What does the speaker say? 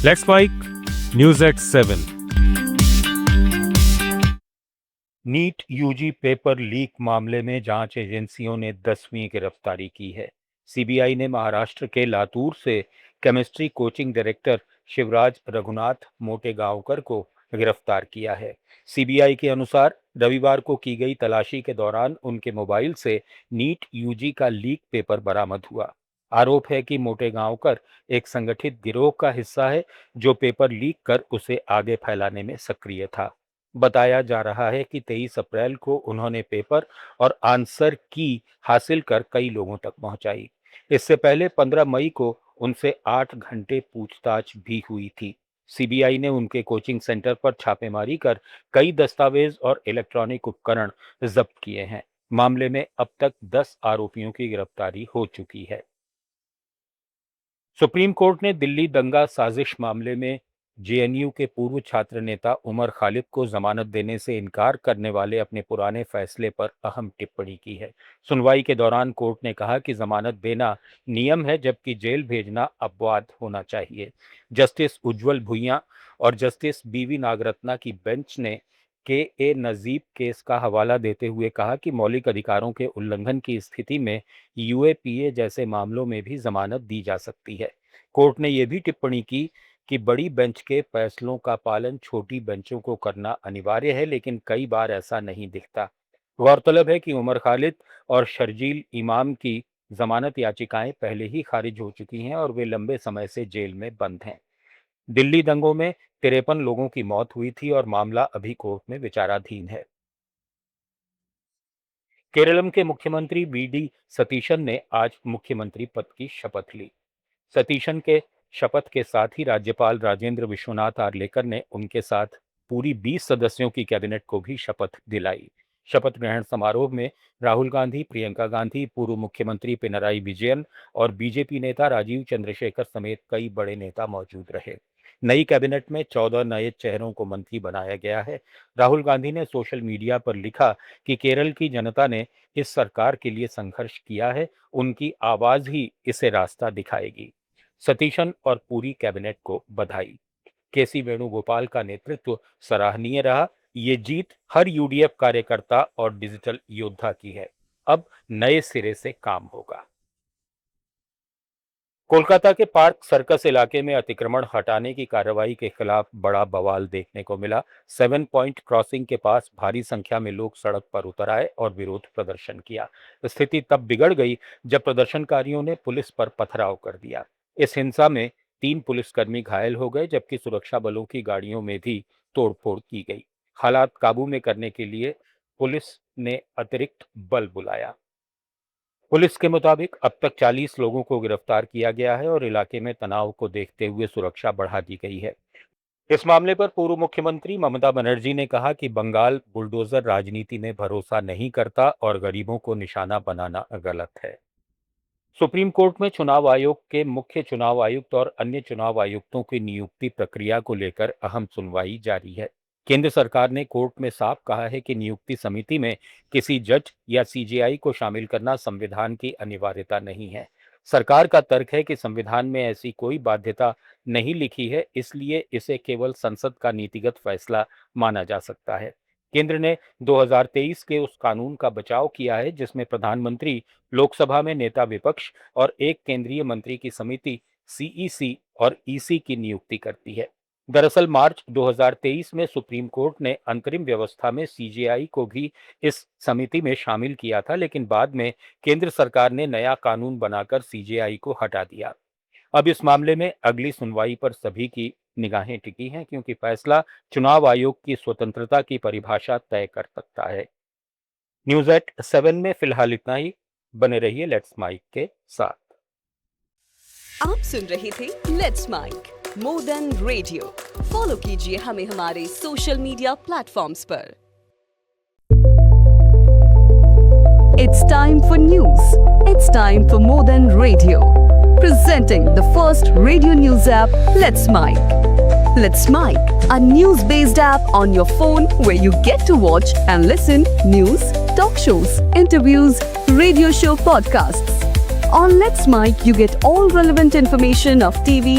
Let's mic news at 7। NEET UG paper leak मामले में जांच एजेंसियों ने 10वीं गिरफ्तारी की है। सीबीआई ने महाराष्ट्र के लातूर से chemistry coaching director Shivraj Raghunath Motegaonkar को गिरफ्तार किया है। सीबीआई के अनुसार रविवार को की गई तलाशी के दौरान उनके मोबाइल से नीट यूजी का लीक पेपर बरामद हुआ। आरोप है कि मोटेगांवकर एक संगठित गिरोह का हिस्सा है जो पेपर लीक कर उसे आगे फैलाने में सक्रिय था। बताया जा रहा है कि 23 अप्रैल को उन्होंने पेपर और आंसर की हासिल कर कई लोगों तक पहुंचाई। इससे पहले 15 मई को उनसे 8 घंटे पूछताछ भी हुई थी। सीबीआई ने उनके कोचिंग सेंटर पर छापेमारी कर कई दस्तावेज और इलेक्ट्रॉनिक उपकरण जब्त किए हैं। मामले में अब तक 10 आरोपियों की गिरफ्तारी हो चुकी है। सुप्रीम कोर्ट ने दिल्ली दंगा साजिश मामले में जेएनयू के पूर्व छात्र नेता उमर खालिद को जमानत देने से इनकार करने वाले अपने पुराने फैसले पर अहम टिप्पणी की है। सुनवाई के दौरान कोर्ट ने कहा कि जमानत देना नियम है जबकि जेल भेजना अपवाद होना चाहिए। जस्टिस उज्जवल भुइयां और जस्टिस बीवी नागरत्ना की बेंच ने के नजीब केस का हवाला देते हुए कहा कि मौलिक अधिकारों के उल्लंघन की स्थिति में यूएपीए जैसे मामलों में भी जमानत दी जा सकती है। कोर्ट ने यह भी टिप्पणी की कि बड़ी बेंच के फैसलों का पालन छोटी बेंचों को करना अनिवार्य है, लेकिन कई बार ऐसा नहीं दिखता। गौरतलब है कि उमर खालिद और शर्जील इमाम की जमानत याचिकाएं पहले ही खारिज हो चुकी हैं और वे लंबे समय से जेल में बंद हैं। दिल्ली दंगों में 53 लोगों की मौत हुई थी और मामला अभी कोर्ट में विचाराधीन है। केरलम के मुख्यमंत्री वीडी सतीशन ने आज मुख्यमंत्री पद की शपथ ली। सतीशन के शपथ के साथ ही राज्यपाल राजेंद्र विश्वनाथ आर्लेकर ने उनके साथ पूरी 20 सदस्यों की कैबिनेट को भी शपथ दिलाई। शपथ ग्रहण समारोह में राहुल गांधी, प्रियंका गांधी, पूर्व मुख्यमंत्री पिनराई विजयन और बीजेपी नेता राजीव चंद्रशेखर समेत कई बड़े नेता मौजूद रहे। नई कैबिनेट में 14 नए चेहरों को मंत्री बनाया गया है। राहुल गांधी ने सोशल मीडिया पर लिखा कि केरल की जनता ने इस सरकार के लिए संघर्ष किया है, उनकी आवाज ही इसे रास्ता दिखाएगी। सतीशन और पूरी कैबिनेट को बधाई। केसी वेणुगोपाल का नेतृत्व सराहनीय रहा। ये जीत हर यूडीएफ कार्यकर्ता और डिजिटल योद्धा की है। अब नए सिरे से काम होगा। कोलकाता के पार्क सर्कस इलाके में अतिक्रमण हटाने की कार्रवाई के खिलाफ बड़ा बवाल देखने को मिला। 7 पॉइंट क्रॉसिंग के पास भारी संख्या में लोग सड़क पर उतर आए और विरोध प्रदर्शन किया। स्थिति तब बिगड़ गई जब प्रदर्शनकारियों ने पुलिस पर पथराव कर दिया। इस हिंसा में 3 पुलिसकर्मी घायल हो गए जबकि सुरक्षा बलों की गाड़ियों में भी तोड़फोड़ की गई। हालात काबू में करने के लिए पुलिस ने अतिरिक्त बल बुलाया। पुलिस के मुताबिक अब तक 40 लोगों को गिरफ्तार किया गया है और इलाके में तनाव को देखते हुए सुरक्षा बढ़ा दी गई है। इस मामले पर पूर्व मुख्यमंत्री ममता बनर्जी ने कहा कि बंगाल बुलडोजर राजनीति में भरोसा नहीं करता और गरीबों को निशाना बनाना गलत है। सुप्रीम कोर्ट में चुनाव आयोग के मुख्य चुनाव आयुक्त और अन्य चुनाव आयुक्तों की नियुक्ति प्रक्रिया को लेकर अहम सुनवाई जारी है। केंद्र सरकार ने कोर्ट में साफ कहा है कि नियुक्ति समिति में किसी जज या सीजेआई को शामिल करना संविधान की अनिवार्यता नहीं है। सरकार का तर्क है कि संविधान में ऐसी कोई बाध्यता नहीं लिखी है, इसलिए इसे केवल संसद का नीतिगत फैसला माना जा सकता है। केंद्र ने 2023 के उस कानून का बचाव किया है जिसमें प्रधानमंत्री, लोकसभा में नेता विपक्ष और एक केंद्रीय मंत्री की समिति सीईसी और ईसी की नियुक्ति करती है। दरअसल मार्च 2023 में सुप्रीम कोर्ट ने अंतरिम व्यवस्था में सीजेआई को भी इस समिति में शामिल किया था, लेकिन बाद में केंद्र सरकार ने नया कानून बनाकर सीजेआई को हटा दिया। अब इस मामले में अगली सुनवाई पर सभी की निगाहें टिकी हैं क्योंकि फैसला चुनाव आयोग की स्वतंत्रता की परिभाषा तय कर सकता है। न्यूज एट 7 में फिलहाल इतना ही। बने रहिए लेट्स माइक के साथ। आप सुन रहे थे let's mic more than radio. Follow कीजिए हमें हमारे सोशल मीडिया प्लेटफॉर्म्स पर। It's time for news. It's time for more than radio. Presenting the first radio news app, Let's Mic. Let's Mic, a news-based app on your phone where you get to watch and listen news, talk shows, interviews, radio show podcasts. On Let's Mic, you get all relevant information of TV,